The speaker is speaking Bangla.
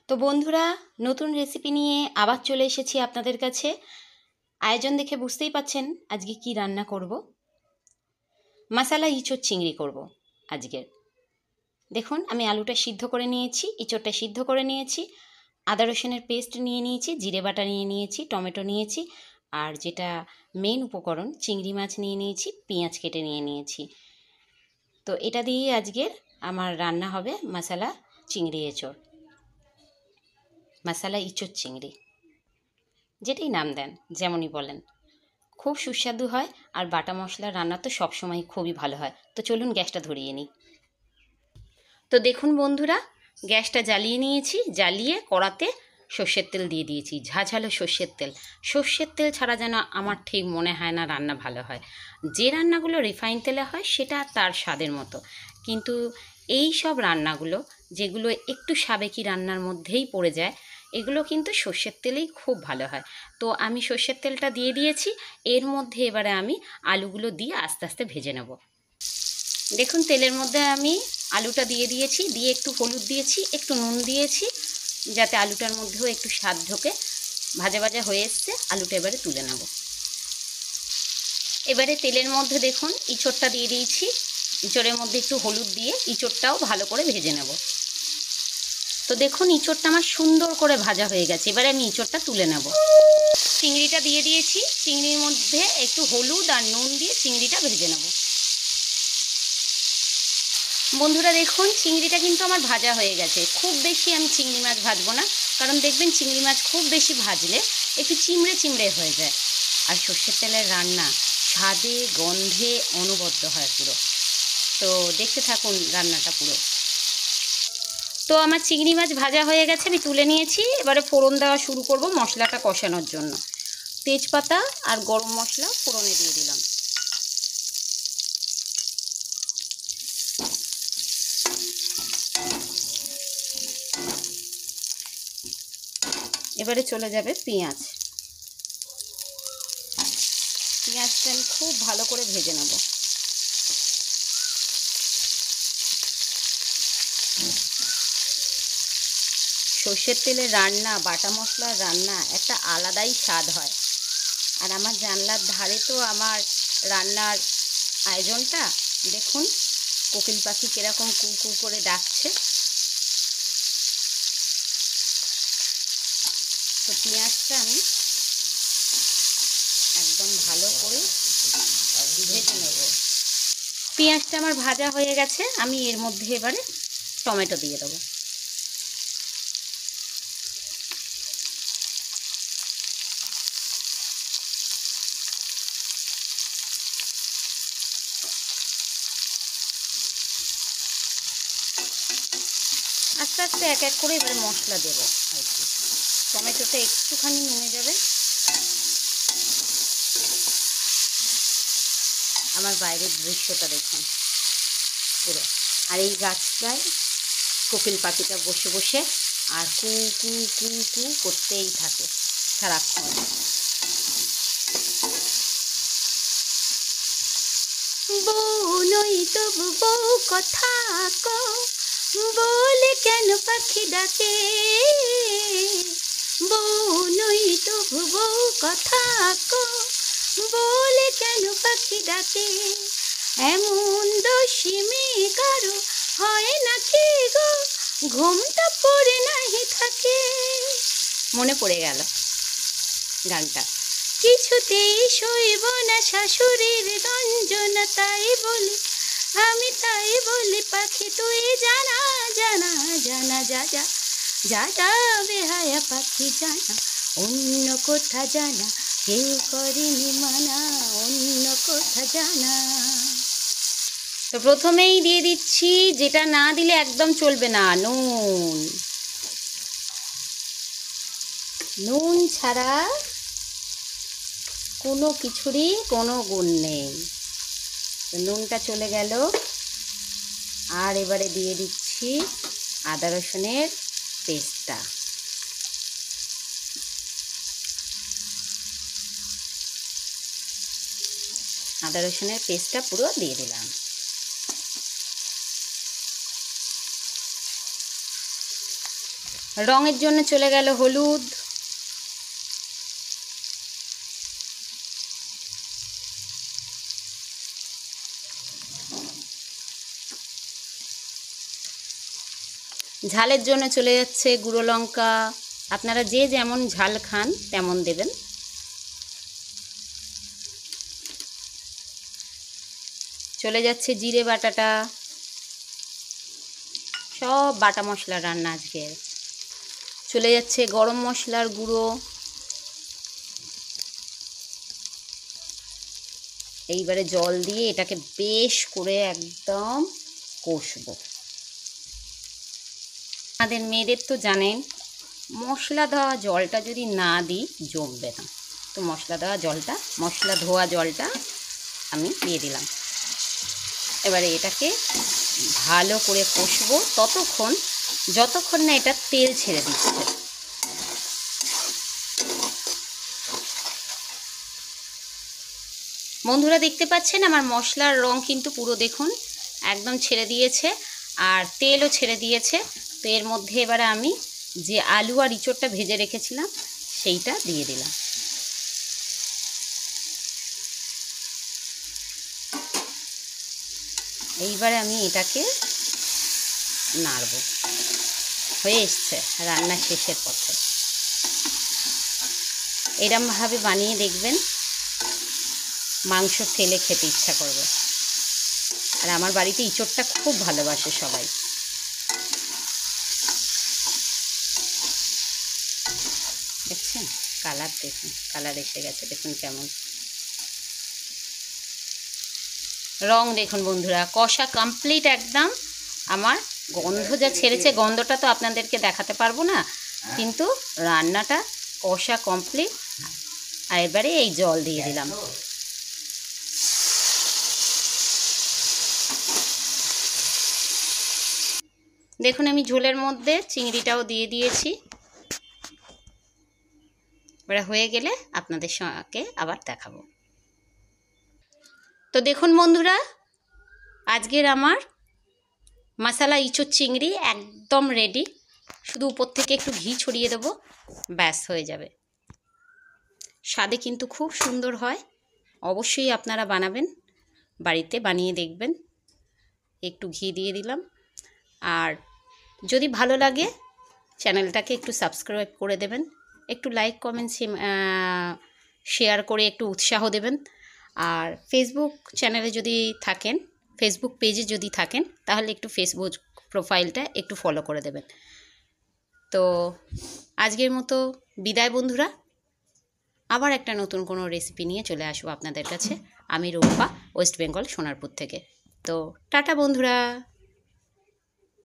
তো বন্ধুরা, নতুন রেসিপি নিয়ে আবার চলে এসেছি আপনাদের কাছে। আয়োজন দেখে বুঝতেই পাচ্ছেন আজকে কি রান্না করব। মশালা ইঁচড় চিংড়ি করব আজকের। দেখুন, আমি আলুটা সিদ্ধ করে নিয়েছি, ইঁচড়টা সিদ্ধ করে নিয়েছি, আদা রসুনের পেস্ট নিয়ে নিয়েছি, জিরে বাটা নিয়ে নিয়েছি, টমেটো নিয়েছি, আর যেটা মেন উপকরণ চিংড়ি মাছ নিয়ে নিয়েছি, পেঁয়াজ কেটে নিয়ে নিয়েছি। তো এটা দিয়েই আজকের আমার রান্না হবে মশালা চিংড়ি এঁচড়, মশালা ইঁচড় চিংড়ি, যেটাই নাম দেন, যেমনই বলেন। খুব সুস্বাদু হয়, আর বাটা মশলার রান্না তো সবসময় খুবই ভালো হয়। তো চলুন গ্যাসটা ধরিয়ে নিই। তো দেখুন বন্ধুরা, গ্যাসটা জ্বালিয়ে নিয়েছি, জ্বালিয়ে কড়াতে সর্ষের তেল দিয়ে দিয়েছি, ঝাঝালো সর্ষের তেল। সর্ষের তেল ছাড়া যেন আমার ঠিক মনে হয় না রান্না ভালো হয়। যে রান্নাগুলো রিফাইন তেলে হয় সেটা তার স্বাদের মতো, কিন্তু এই সব রান্নাগুলো যেগুলো একটু সাবেকি রান্নার মধ্যেই পড়ে যায়, এগুলো কিন্তু সর্ষের তেলেই খুব ভালো হয়। তো আমি সর্ষের তেলটা দিয়ে দিয়েছি। এর মধ্যে এবারে আমি আলুগুলো দিয়ে আস্তে আস্তে ভেজে নেব। দেখুন, তেলের মধ্যে আমি আলুটা দিয়ে দিয়েছি, দিয়ে একটু হলুদ দিয়েছি, একটু নুন দিয়েছি, যাতে আলুটার মধ্যেও একটু স্বাদ ঢোকে। ভাজা ভাজা হয়ে এসছে, আলুটা এবারে তুলে নেব। এবারে তেলের মধ্যে দেখুন ইঁচড়টা দিয়ে দিয়েছি, ইঁচড়ের মধ্যে একটু হলুদ দিয়ে ইঁচড়টাও ভালো করে ভেজে নেব। তো দেখুন, ইঁচড়টা আমার সুন্দর করে ভাজা হয়ে গেছে। এবারে আমি ইঁচড়টা তুলে নেব। চিংড়িটা দিয়ে দিয়েছি, চিংড়ির মধ্যে একটু হলুদ আর নুন দিয়ে চিংড়িটা ভেজে নেব। বন্ধুরা দেখুন, চিংড়িটা কিন্তু আমার ভাজা হয়ে গেছে। খুব বেশি আমি চিংড়ি মাছ ভাজবো না, কারণ দেখবেন চিংড়ি মাছ খুব বেশি ভাজলে একটু চিমড়ে চিমড়ে হয়ে যায়। আর সর্ষের তেলের রান্না স্বাদে গন্ধে অনবদ্য হয় পুরো। তো দেখতে থাকুন রান্নাটা পুরো। তো আমার চিংড়ি মাছ ভাজা হয়ে গেছে, আমি তুলে নিয়েছি। এবারে ফোড়ন দেওয়া শুরু করব মশলাটা কষানোর জন্য। তেজপাতা আর গরম মশলা ফোড়নে দিয়ে দিলাম। এবারে চলে যাবে পেঁয়াজ। পেঁয়াজটা আমি খুব ভালো করে ভেজে নেব। সর্ষের তেলের রান্না, বাটা মশলার রান্না একটা আলাদাই স্বাদ হয়। আর আমার জানলার ধারে তো আমার রান্নার আয়োজনটা দেখুন, কোকিল পাখি কিরকম কু কু করে ডাকছে। তো পেঁয়াজটা আমি একদম ভালো করে ভেজে নেব। পেঁয়াজটা আমার ভাজা হয়ে গেছে, আমি এর মধ্যে এবারে টমেটো দিয়ে দেবো। আস্তে আস্তে এক এক করে এবারে মশলা দেবো আর কি। টমেটোটা একটুখানি নুনে যাবে। আমার বাইরের দৃশ্যটা দেখুন পুরো। আর এই গাছটায় কোকিল পাখিটা বসে বসে আর কু কু কু কু করতেই থাকে সারাক্ষণ। বউ নই তবু বউ কথা কও, বলে কেন পাখি ডাকে। বউ নই তবু বউ কথা কও, বলে কেন পাখি ডাকে। এমন দোষিমে কারো হয় নাকি গো, ঘুমটা পড়ে নাহি থাকে। মনে পড়ে গেল গানটা। কিছুতেই সইব না শাশুড়ির গঞ্জনা, তাই বলি আমি, তাই বলি পাখি তুই জানা জানা জানা, যা যা যা যা বেহায়া পাখি জানা, অন্য কোথা জানা কেউ করেনি মানা, অন্য কোথা জানা। তো প্রথমেই দিয়ে দিচ্ছি, যেটা না দিলে একদম চলবে না, নুন। নুন ছাড়া কোনো কিছুরই কোনো গুণ নেই। নুনটা চলে গেল। আর এবারে দিয়ে দিচ্ছি আদা রসুনের পেস্টটা। আদা রসুনের পেস্টটা পুরো দিয়ে দিলাম। রঙের জন্য চলে গেল হলুদ, ঝালের জন্য চলে যাচ্ছে গুঁড়ো লঙ্কা। আপনারা যে যেমন ঝাল খান তেমন দেবেন। চলে যাচ্ছে জিরে বাটাটা। সব বাটা মশলা রান্না আজকে। চলে যাচ্ছে গরম মশলার গুঁড়ো। এইবারে জল দিয়ে এটাকে বেশ করে একদম কষবো। আমাদের মেয়েদের তো জানেন মশলা দেওয়া জলটা যদি না দিই জমবে না, তো মশলা ধোয়া জলটা আমি দিয়ে দিলাম। এবারে এটাকে ভালো করে কষবো যতক্ষণ না এটা তেল ছেড়ে দিচ্ছে। বন্ধুরা দেখতে পাচ্ছেন আমার মশলার রং কিন্তু পুরো দেখুন একদম ছেড়ে দিয়েছে আর তেলও ছেড়ে দিয়েছে। তো এর মধ্যে এবারে আমি যে আলু আর ইঁচড়টা ভেজে রেখেছিলাম সেইটা দিয়ে দিলাম। এইবারে আমি এটাকে নাড়ব। হয়ে এসছে রান্না শেষের পথে। এরমভাবে বানিয়ে দেখবেন, মাংস ফেলে খেতে ইচ্ছা করবে। আর আমার বাড়িতে ইঁচড়টা খুব ভালোবাসে সবাই। দেখছেন কালার, দেখুন কালার এসে গেছে, দেখুন কেমন রং দেখুন বন্ধুরা। কষা কমপ্লিট একদম। আমার গন্ধ যা ছেড়েছে, গন্ধটা তো আপনাদেরকে দেখাতে পারবো না, কিন্তু রান্নাটা কষা কমপ্লিট। আর এবারে এই জল দিয়ে দিলাম। দেখুন আমি ঝোলের মধ্যে চিংড়িটাও দিয়ে দিয়েছি। এবারে হয়ে গেলে আপনাদের সঙ্গে আবার দেখাবো। তো দেখুন বন্ধুরা, আজকের আমার মশলা ইঁচড় চিংড়ি একদম রেডি। শুধু উপর থেকে একটু ঘি ছড়িয়ে দেবো, ব্যাস হয়ে যাবে। স্বাদে কিন্তু খুব সুন্দর হয়। অবশ্যই আপনারা বানাবেন, বাড়িতে বানিয়ে দেখবেন। একটু ঘি দিয়ে দিলাম। আর যদি ভালো লাগে চ্যানেলটাকে একটু সাবস্ক্রাইব করে দেবেন, একটু লাইক কমেন্ট শেয়ার করে একটু উৎসাহ দেবেন। আর ফেসবুক চ্যানেলে যদি থাকেন, ফেসবুক পেজে যদি থাকেন, তাহলে একটু ফেসবুক প্রোফাইলটা একটু ফলো করে দেবেন। তো আজকের মতো বিদায় বন্ধুরা। আবার একটা নতুন কোনো রেসিপি নিয়ে চলে আসবো আপনাদের কাছে। আমি রূপা, ওয়েস্ট বেঙ্গল সোনারপুর থেকে। তো টাটা বন্ধুরা।